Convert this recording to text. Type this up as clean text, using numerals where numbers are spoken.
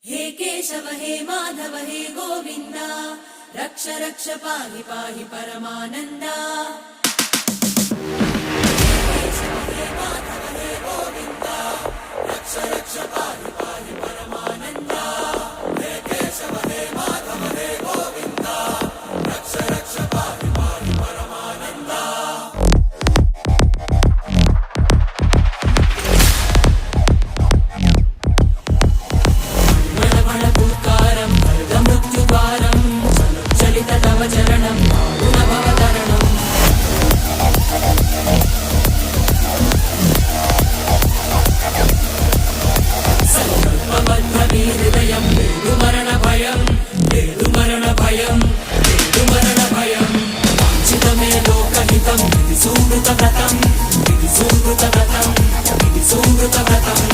हे केशव हे माधव हे गोविंद रक्ष रक्ष पाहि पाहि परमानंदा। हे केशव हे माधव हे गोविंद रक्ष रक्ष पाहि पाहि परमानंदा। हे केशव हे माधव हे गोविंद रक्ष रक्ष पाहि पाहि परमानंदा। चरणं गुणभवतरणं संकल्पबद्धहृदयं मरणभयं मरणभयं मरणभयं वाञ्छितमे लोकहितं विधि सुकृतव्रतं विधि सुकृतव्रतं विधि सुकृतव्रतं।